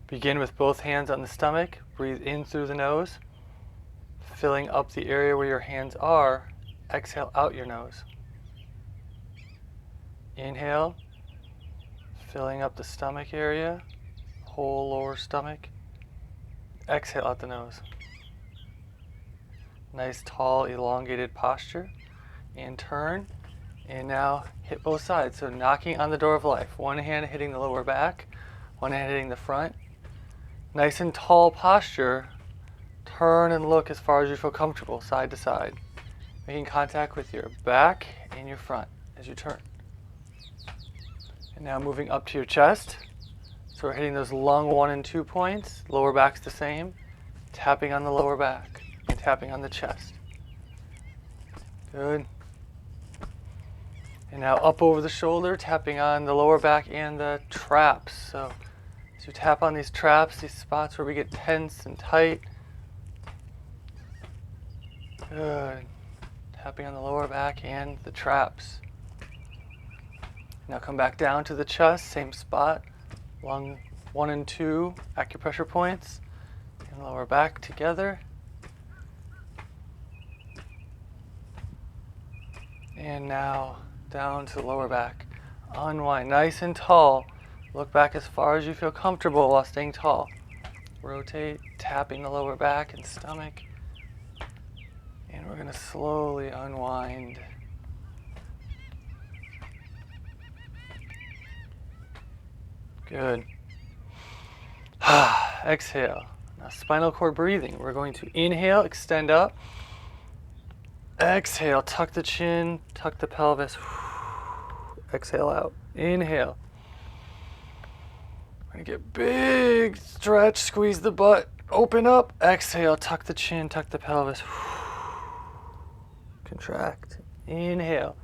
Begin with both hands on the stomach. Breathe in through the nose, filling up the area where your hands are. Exhale out your nose. Inhale, filling up the stomach area, whole lower stomach. Exhale out the nose. Nice, tall, elongated posture. And turn. And now hit both sides. So knocking on the door of life. One hand hitting the lower back, one hand hitting the front. Nice and tall posture. Turn and look as far as you feel comfortable, side to side. Making contact with your back and your front as you turn. And now moving up to your chest. So we're hitting those lung 1 and 2 points. Lower back's the same. Tapping on the lower back and tapping on the chest. Good. And now up over the shoulder, tapping on the lower back and the traps. So as you tap on these traps, these spots where we get tense and tight. Good. Tapping on the lower back and the traps. Now come back down to the chest, same spot. Lung 1 and 2 acupressure points. And lower back together. And now down to the lower back. Unwind nice and tall. Look back as far as you feel comfortable while staying tall. Rotate, tapping the lower back and stomach. And we're going to slowly unwind. Good. Exhale. Now spinal cord breathing. We're going to inhale, extend up. Exhale, tuck the chin, tuck the pelvis. Exhale out. Inhale. We're going to get big stretch, squeeze the butt, open up. Exhale, tuck the chin, tuck the pelvis. Contract. Inhale.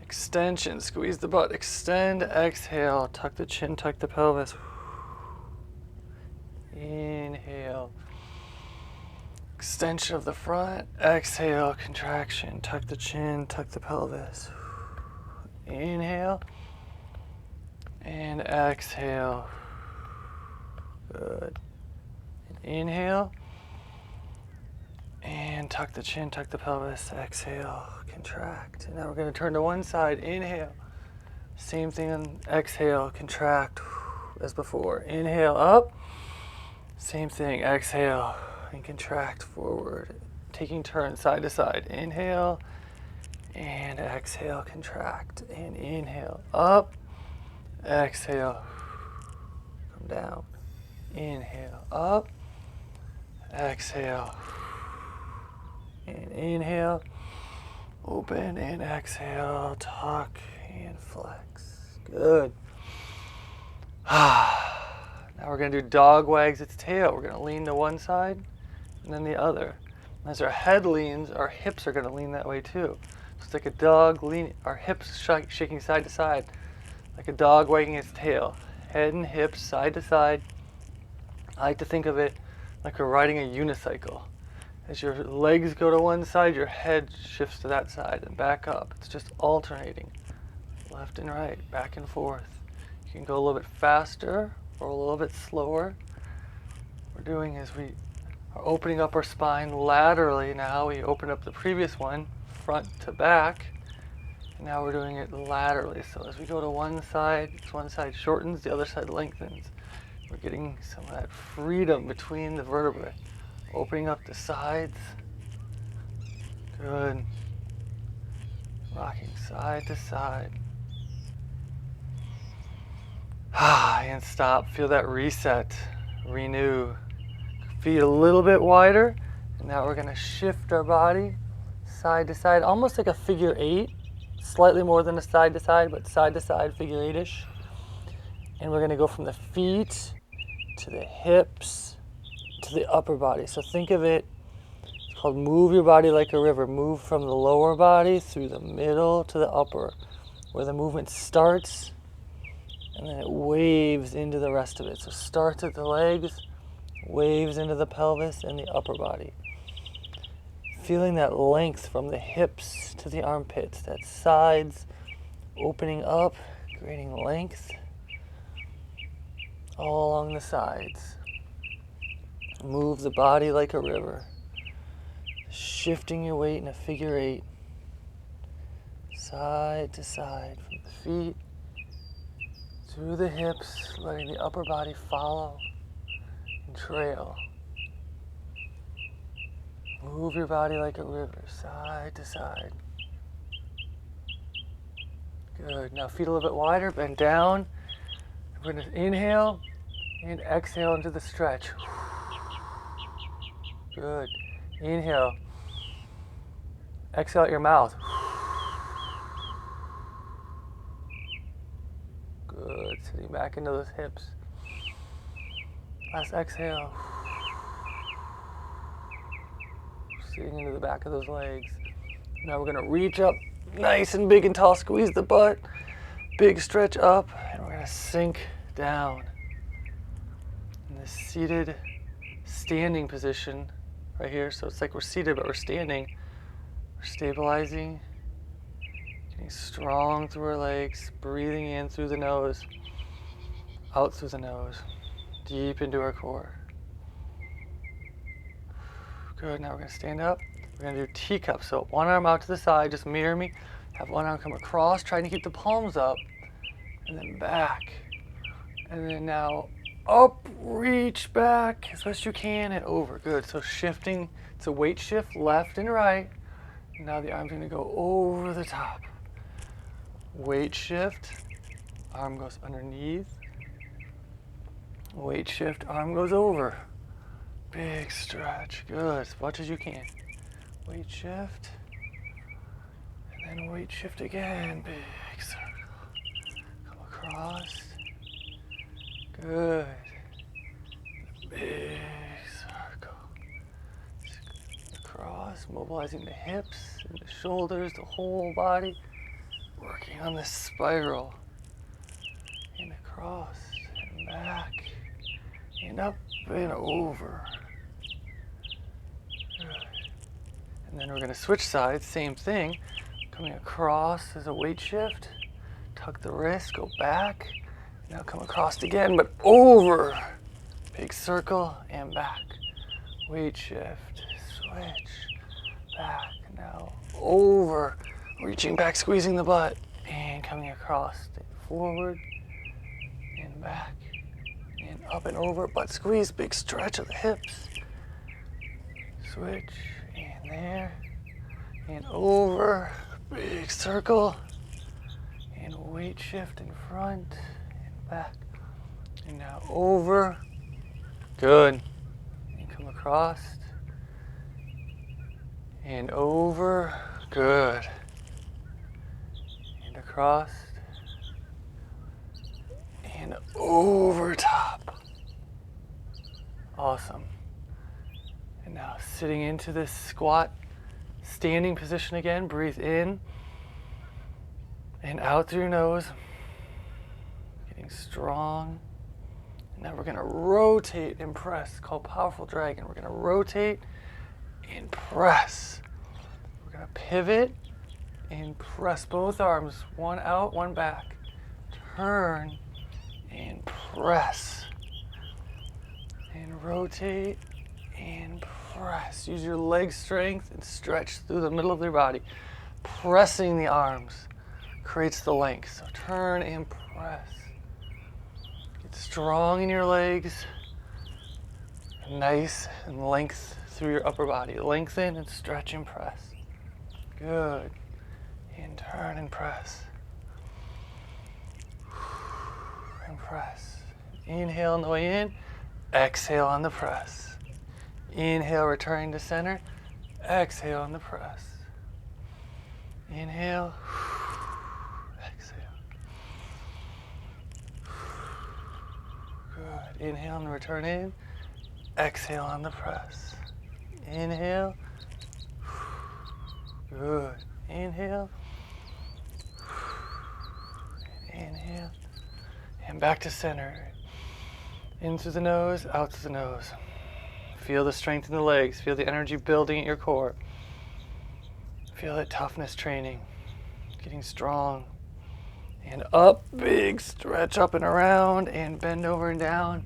Extension, squeeze the butt, extend, exhale, tuck the chin, tuck the pelvis. Inhale. Extension of the front, exhale, contraction, tuck the chin, tuck the pelvis. Inhale. And exhale. Good. And inhale. And tuck the chin, tuck the pelvis, exhale, contract. And now we're going to turn to one side, inhale. Same thing on exhale, contract as before. Inhale up. Same thing, exhale and contract forward. Taking turns side to side. Inhale and exhale, contract. And inhale up. Exhale, come down. Inhale up. Exhale. And inhale, open and exhale, tuck and flex. Good. Now we're going to do dog wags its tail. We're going to lean to one side and then the other. As our head leans, our hips are going to lean that way too. So it's like a dog leaning, our hips shaking side to side, like a dog wagging its tail. Head and hips side to side. I like to think of it like we're riding a unicycle. As your legs go to one side, your head shifts to that side and back up. It's just alternating, left and right, back and forth. You can go a little bit faster or a little bit slower. What we're doing is we are opening up our spine laterally now. We opened up the previous one, front to back, and now we're doing it laterally. So as we go to one side shortens, the other side lengthens. We're getting some of that freedom between the vertebrae. Opening up the sides. Good. Rocking side to side. And stop. Feel that reset. Renew. Feet a little bit wider. And now we're going to shift our body side to side, almost like a figure 8. Slightly more than a side to side, but side to side, figure 8-ish. And we're going to go from the feet to the hips to the upper body. So think of it, it's called move your body like a river. Move from the lower body through the middle to the upper, where the movement starts and then it waves into the rest of it. So starts at the legs, waves into the pelvis and the upper body. Feeling that length from the hips to the armpits, that sides opening up, creating length. all along the sides. Move the body like a river, shifting your weight in a figure 8, side to side, from the feet through the hips, letting the upper body follow and trail. Move your body like a river, side to side. Good. Now feet a little bit wider, bend down. We're going to inhale and exhale into the stretch. Good. Inhale. Exhale out your mouth. Good. Sitting back into those hips. Last exhale. Sitting into the back of those legs. Now we're going to reach up nice and big and tall. Squeeze the butt. Big stretch up. And we're going to sink down in this seated standing position right here. So it's like we're seated but we're standing. We're stabilizing, getting strong through our legs, breathing in through the nose, out through the nose, deep into our core. Good. Now we're going to stand up. We're going to do teacup. So one arm out to the side, just mirror me. Have one arm come across, trying to keep the palms up, and then back. And then now up, reach back as best you can, and over. Good. So shifting, it's a weight shift left and right. And now the arm's going to go over the top. Weight shift, arm goes underneath. Weight shift, arm goes over. Big stretch. Good. As much as you can. Weight shift. And then weight shift again. Big circle. Come across. Good. Big circle. Across, mobilizing the hips and the shoulders, the whole body. Working on this spiral. And across and back. And up and over. Good. And then we're going to switch sides, same thing. Coming across as a weight shift. Tuck the wrist, go back. Now come across again, but over. Big circle and back. Weight shift, switch, back. Now over. Reaching back, squeezing the butt. And coming across, forward and back. And up and over, butt squeeze, big stretch of the hips. Switch, and there. And over, big circle. And weight shift in front. Back. And now over. Good. And come across. And over. Good. And across. And over top. Awesome. And now sitting into this squat standing position again. Breathe in and out through your nose. Strong. And now we're going to rotate and press. It's called Powerful Dragon. We're going to rotate and press. We're going to pivot and press both arms. One out, one back. Turn and press. And rotate and press. Use your leg strength and stretch through the middle of your body. Pressing the arms creates the length. So turn and press. Strong in your legs, nice and length through your upper body. Lengthen and stretch and press. Good. And turn and press. And press. Inhale on the way in. Exhale on the press. Inhale, returning to center. Exhale on the press. Inhale. Good. Inhale and return in. Exhale on the press. Inhale. Good. Inhale. Inhale. And back to center. In through the nose, out through the nose. Feel the strength in the legs. Feel the energy building at your core. Feel that toughness training. Getting strong And up, big stretch up and around, and bend over and down.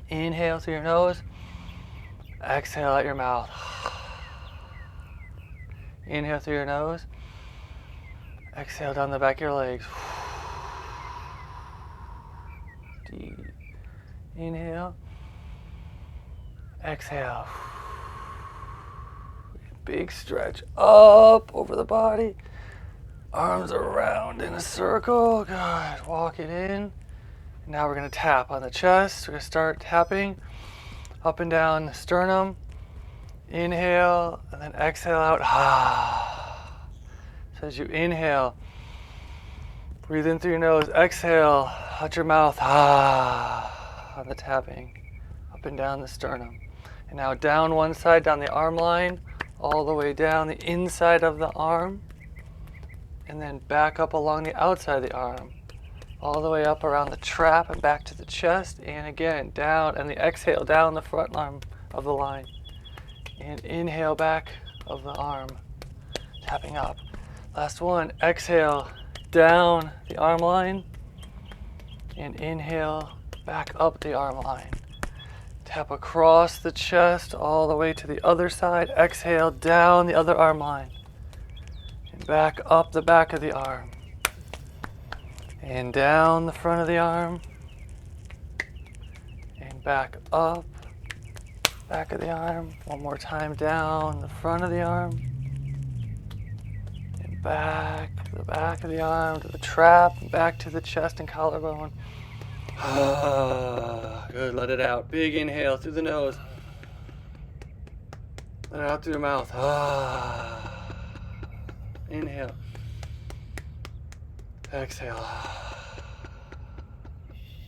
Inhale through your nose. Exhale out your mouth. Inhale through your nose. Exhale down the back of your legs. Deep. Inhale. Exhale. Big stretch up over the body. Arms around in a circle. Good. Walk it in. Now we're going to tap on the chest. We're going to start tapping up and down the sternum. Inhale and then exhale out. So as you inhale, breathe in through your nose. Exhale out your mouth. On the tapping up and down the sternum. And now down one side, down the arm line, all the way down the inside of the arm. And then back up along the outside of the arm. All the way up around the trap and back to the chest. And again, down, and the exhale down the front arm of the line. And inhale back of the arm, tapping up. Last one, exhale down the arm line. And inhale back up the arm line. Tap across the chest all the way to the other side. Exhale down the other arm line. And back up the back of the arm. And down the front of the arm. And back up, back of the arm. One more time, down the front of the arm. And back, the back of the arm to the trap, and back to the chest and collarbone. Good, let it out. Big inhale through the nose. Let it out through your mouth. Inhale. Exhale.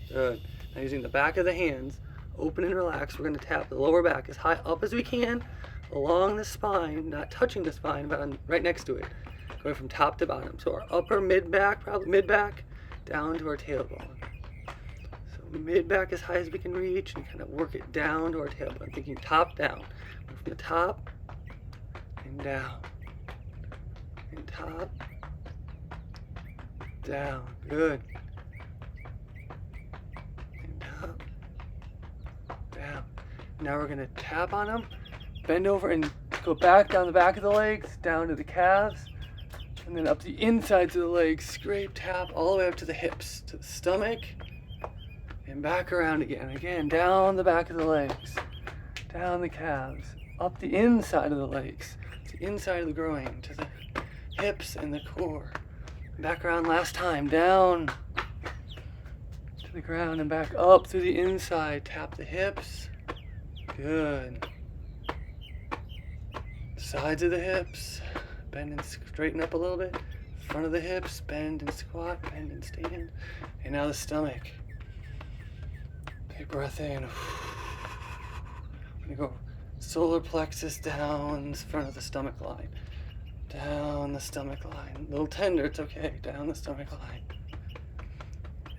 Good. Now using the back of the hands, open and relax, we're going to tap the lower back as high up as we can along the spine, not touching the spine, but right next to it, going from top to bottom. So our upper mid-back, probably mid-back, down to our tailbone. So mid-back as high as we can reach and kind of work it down to our tailbone, thinking top down. From the top and down. And top, down. Good. And up, down. Now we're going to tap on them, bend over and go back down the back of the legs, down to the calves, and then up the insides of the legs, scrape, tap all the way up to the hips, to the stomach, and back around again. Again, down the back of the legs, down the calves, up the inside of the legs, to the inside of the groin, to the hips and the core. Back around last time, down to the ground and back up through the inside. Tap the hips. Good. Sides of the hips. Bend and straighten up a little bit. Front of the hips. Bend and squat. Bend and stand. And now the stomach. Big breath in. I'm going to go solar plexus down the front of the stomach line. Down the stomach line. A little tender, it's okay. Down the stomach line.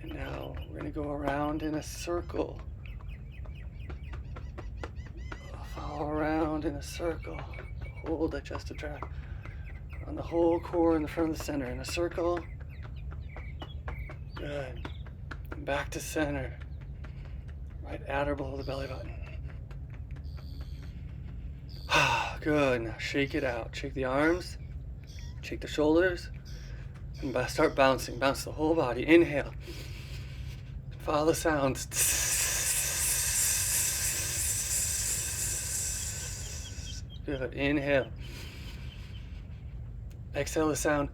And now we're going to go around in a circle. Follow around in a circle. The whole digestive tract. On the whole core in the front of the center. In a circle. Good. And back to center. Right at or below the belly button. Good. Now shake it out. Shake the arms. Shake the shoulders. And start bouncing. Bounce the whole body. Inhale. Follow the sounds. Good. Inhale. Exhale the sound.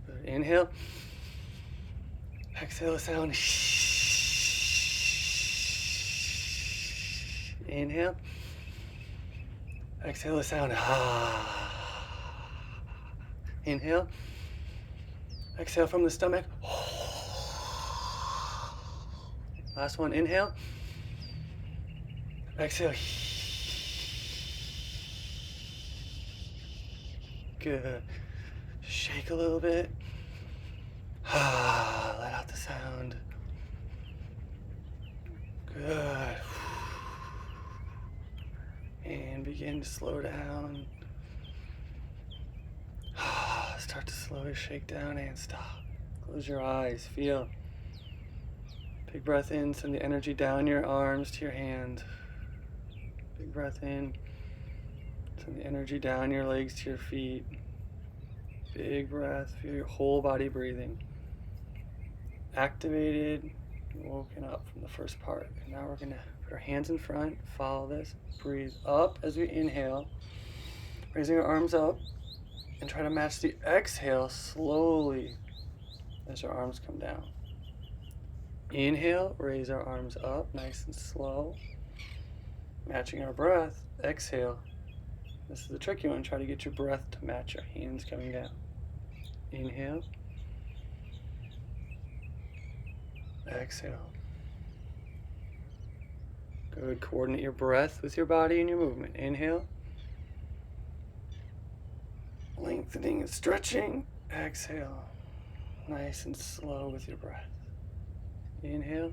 Good. Inhale. Exhale the sound. Inhale. Exhale the sound. Inhale. Exhale from the stomach. Last one. Inhale. Exhale. Good. Shake a little bit. Let out the sound. Good. And begin to slow down. start to slowly shake down and stop. Close your eyes. Feel. Big breath in. Send the energy down your arms to your hand. Big breath in. Send the energy down your legs to your feet. Big breath. Feel your whole body breathing. Activated. Woken up from the first part. And now we're going to put our hands in front. Follow this. Breathe up as we inhale. Raising our arms up. And try to match the exhale slowly as our arms come down. Inhale, raise our arms up, nice and slow. Matching our breath. Exhale. This is the tricky one. Try to get your breath to match your hands coming down. Inhale. Exhale. Good. Coordinate your breath with your body and your movement. Inhale. Lengthening and stretching. Exhale. Nice and slow with your breath. Inhale.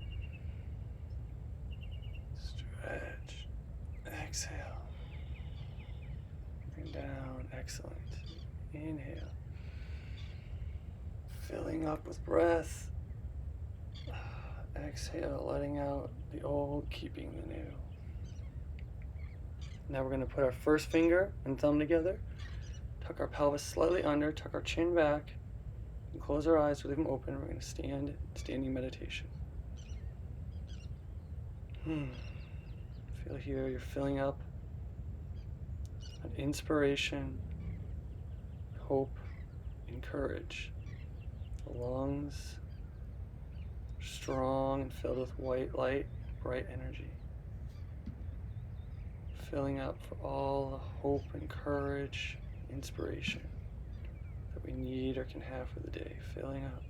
Stretch. Exhale. Bring down. Excellent. Inhale. Filling up with breath. Exhale, letting out the old, keeping the new. Now we're going to put our first finger and thumb together. Tuck our pelvis slightly under, tuck our chin back, and close our eyes with them open. We're going to standing meditation. Feel here you're filling up an inspiration, hope, and courage. The lungs are strong and filled with white light, bright energy. Filling up for all the hope and courage, inspiration that we need or can have for the day. Filling up.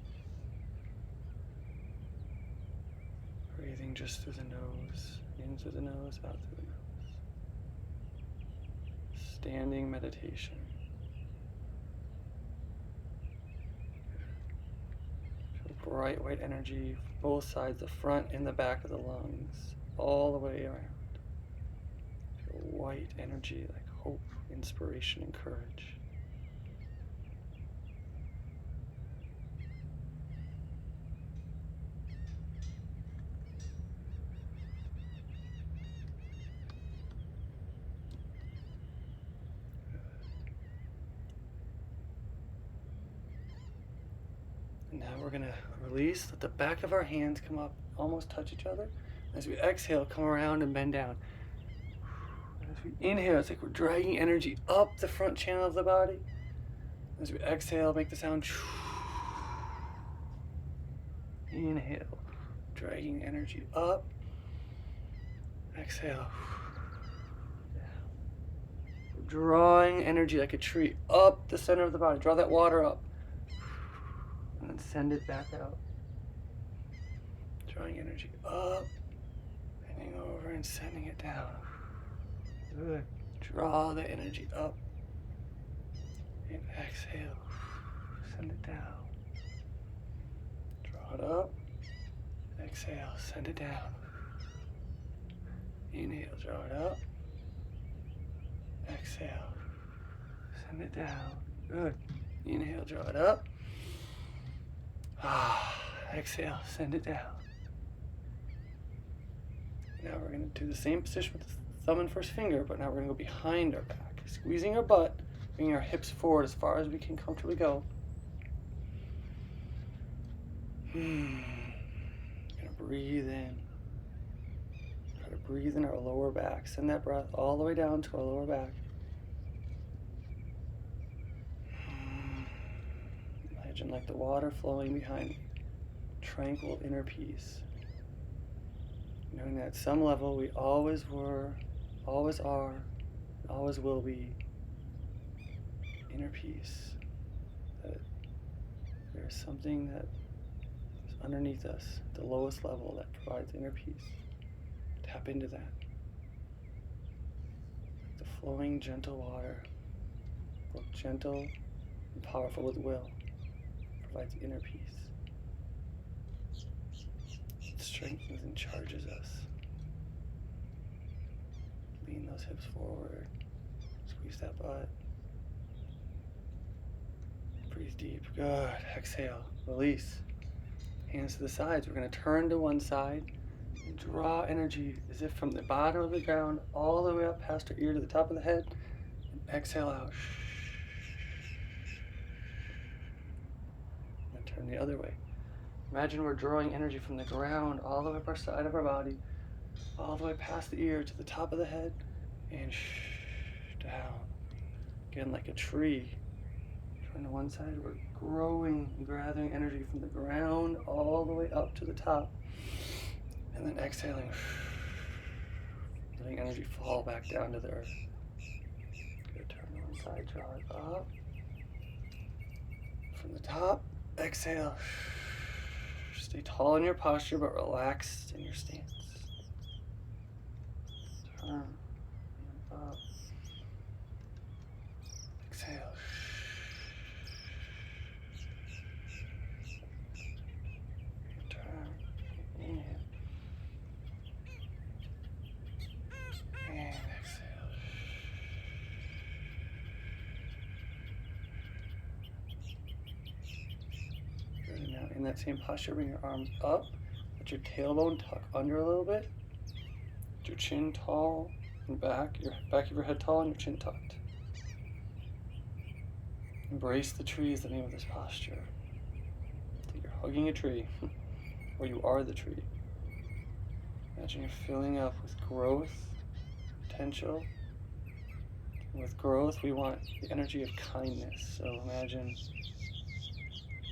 Breathing just through the nose, in through the nose, out through the nose. Standing meditation. Feel bright white energy, both sides, the front and the back of the lungs, all the way around. Feel white energy like hope, inspiration, and courage. Now we're going to release, let the back of our hands come up, almost touch each other. As we exhale, come around and bend down. As we inhale, it's like we're dragging energy up the front channel of the body. As we exhale, make the sound. Inhale, dragging energy up. Exhale. We're drawing energy like a tree up the center of the body. Draw that water up. And then send it back out. Drawing energy up, bending over and sending it down. Good. Draw the energy up. And exhale. Send it down. Draw it up. Exhale. Send it down. Inhale. Draw it up. Exhale. Send it down. Good. Inhale. Draw it up. Exhale, send it down. Now we're going to do the same position with the thumb and first finger, but now we're going to go behind our back. Squeezing our butt, bringing our hips forward as far as we can comfortably go. Going to breathe in. Try to breathe in our lower back. Send that breath all the way down to our lower back. Imagine like the water flowing behind me. Tranquil inner peace. Knowing that at some level we always were, always are, and always will be inner peace. That there's something that is underneath us, the lowest level, that provides inner peace. Tap into that. Like the flowing gentle water, both gentle and powerful with will, provides inner peace. It strengthens and charges us. Lean those hips forward. Squeeze that butt. Breathe Breathe deep. Good. Exhale. Release. Hands to the sides. We're going to turn to one side and draw energy as if from the bottom of the ground all the way up past our ear to the top of the head. And exhale out. And then turn the other way. Imagine we're drawing energy from the ground all the way up our side of our body, all the way past the ear to the top of the head, and down. Again, like a tree. Turn to one side, we're growing and gathering energy from the ground all the way up to the top. And then exhaling, letting energy fall back down to the earth. Good, turn to one side, draw it up. From the top, exhale. Stay tall in your posture, but relaxed in your stance. Turn up. Exhale. Turn. Inhale. And exhale. Good. And now in that same posture, bring your arms up. Let your tailbone tuck under a little bit. Let your chin tall and back. Your back of your head tall and your chin tucked. Embrace the tree is the name of this posture. Like you're hugging a tree, or you are the tree. Imagine you're filling up with growth, potential. And with growth, we want the energy of kindness. So imagine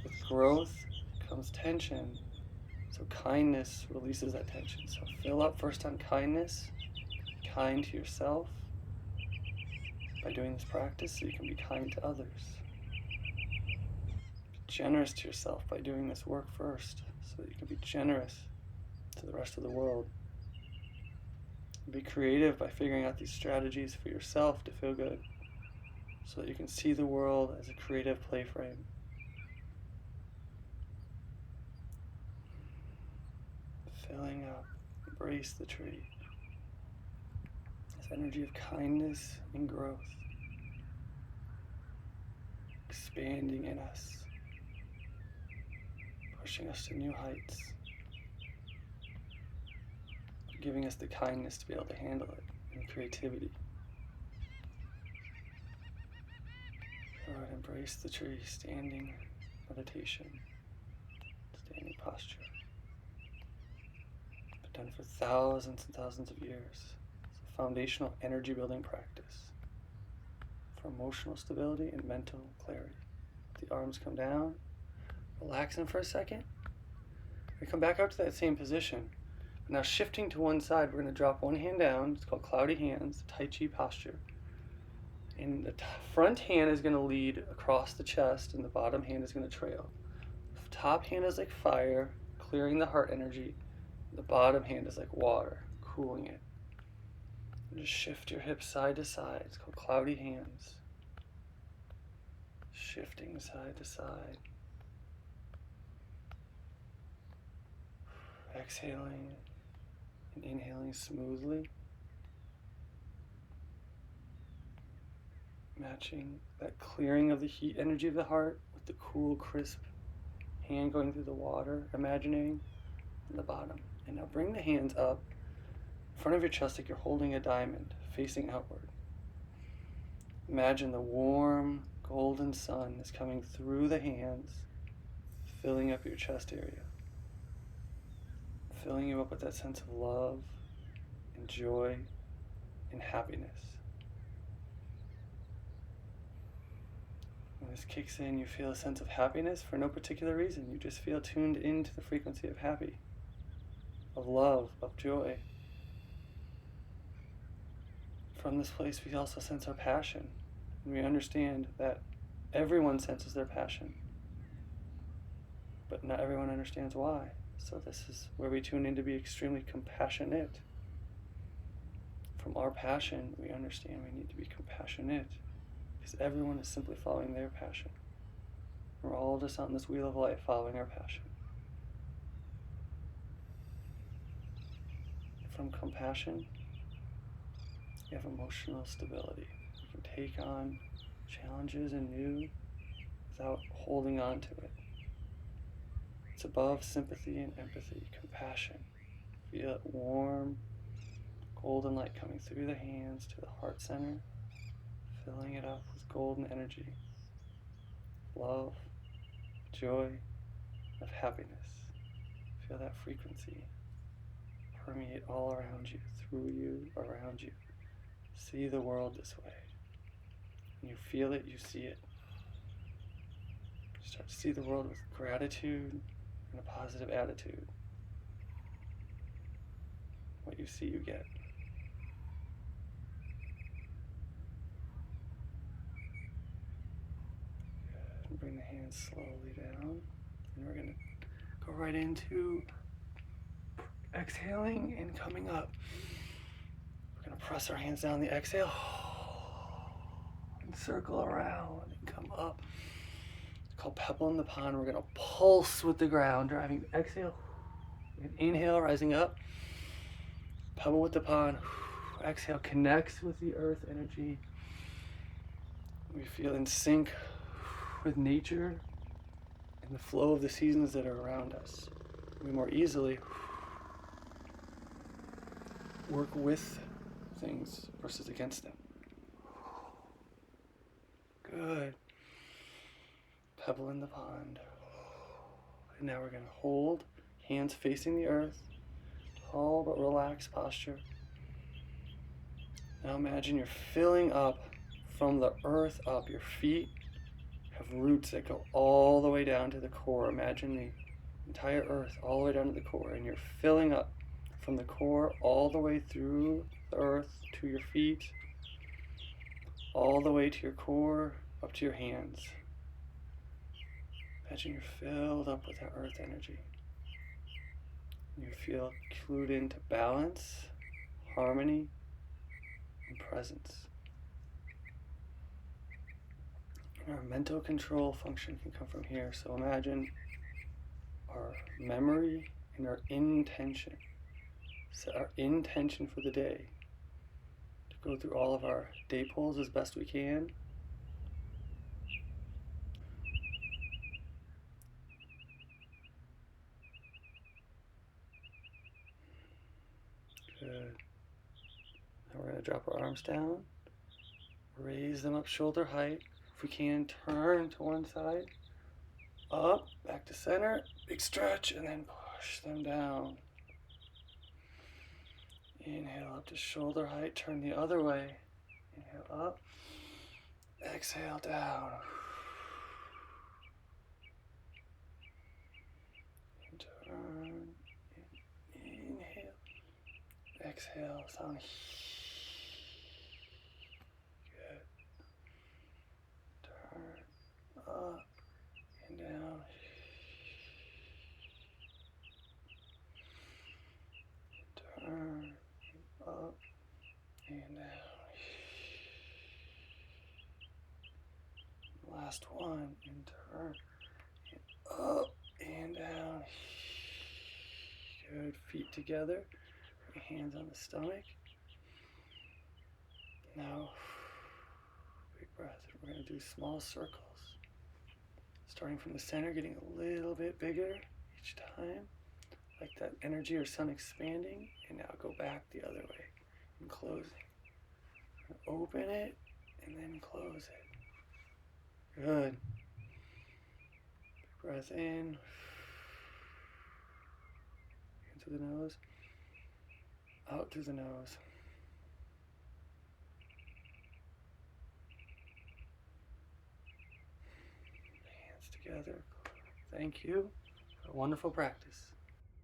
with growth comes tension. So kindness releases that tension. So fill up first on kindness, kind to yourself by doing this practice so you can be kind to others. Be generous to yourself by doing this work first so that you can be generous to the rest of the world. Be creative by figuring out these strategies for yourself to feel good so that you can see the world as a creative play frame. Filling up, embrace the tree. This energy of kindness and growth. Expanding in us. Pushing us to new heights. Giving us the kindness to be able to handle it and creativity. Lord, embrace the tree, standing meditation, standing posture. Been done for thousands and thousands of years. It's a foundational energy building practice for emotional stability and mental clarity. Let the arms come down, relax them for a second. We come back up to that same position. Now shifting to one side, we're going to drop one hand down. It's called cloudy hands, Tai Chi posture. And the front hand is going to lead across the chest, and the bottom hand is going to trail. The top hand is like fire, clearing the heart energy. The bottom hand is like water, cooling it. And just shift your hips side to side. It's called cloudy hands. Shifting side to side. Exhaling and inhaling smoothly. Matching that clearing of the heat energy of the heart with the cool, crisp hand going through the water, imagining in the bottom. And now bring the hands up in front of your chest like you're holding a diamond, facing outward. Imagine the warm, golden sun is coming through the hands, filling up your chest area. Filling you up with that sense of love and joy and happiness. When this kicks in, you feel a sense of happiness for no particular reason. You just feel tuned into the frequency of happy, of love, of joy. From this place, we also sense our passion. And we understand that everyone senses their passion, but not everyone understands why. So this is where we tune in to be extremely compassionate. From our passion, we understand we need to be compassionate because everyone is simply following their passion. We're all just on this wheel of life following our passion. From compassion, you have emotional stability. You can take on challenges anew without holding on to it. It's above sympathy and empathy, compassion. Feel it warm, golden light coming through the hands to the heart center, filling it up with golden energy, love, joy, of happiness. Feel that frequency permeate all around you, through you, around you. See the world this way. When you feel it, you see it. Start to see the world with gratitude and a positive attitude. What you see, you get. Good. And bring the hands slowly down. And we're going to go right into exhaling and coming up. We're going to press our hands down the exhale and circle around and come up. It's called pebble in the pond. We're going to pulse with the ground, driving the exhale. And inhale, rising up. Pebble with the pond. Exhale, connects with the earth energy. We feel in sync with nature and the flow of the seasons that are around us. We more easily work with things versus against them. Good. Pebble in the pond. And now we're going to hold, hands facing the earth, tall but relaxed posture. Now imagine you're filling up from the earth up. Your feet have roots that go all the way down to the core. Imagine the entire earth all the way down to the core, and you're filling up from the core all the way through the earth to your feet, all the way to your core, up to your hands. Imagine you're filled up with that earth energy. You feel clued into balance, harmony, and presence. And our mental control function can come from here. So imagine our memory and our intention. Set our intention for the day to go through all of our DayPoles as best we can. Good. Now we're going to drop our arms down, raise them up shoulder height. If we can, turn to one side, up, back to center, big stretch, and then push them down. Inhale up to shoulder height, turn the other way. Inhale up, exhale down. And turn, inhale, exhale, sound. Good. Turn up and down. Turn up and down. Last one, and turn up and down. Good. Feet together, hands on the stomach. Now, big breath. We're going to do small circles. Starting from the center, getting a little bit bigger each time. Like that energy or sun expanding. And now go back the other way and closing. And open it and then close it. Good. Big breath in. In through the nose. Out through the nose. Hands together. Thank you for a wonderful practice.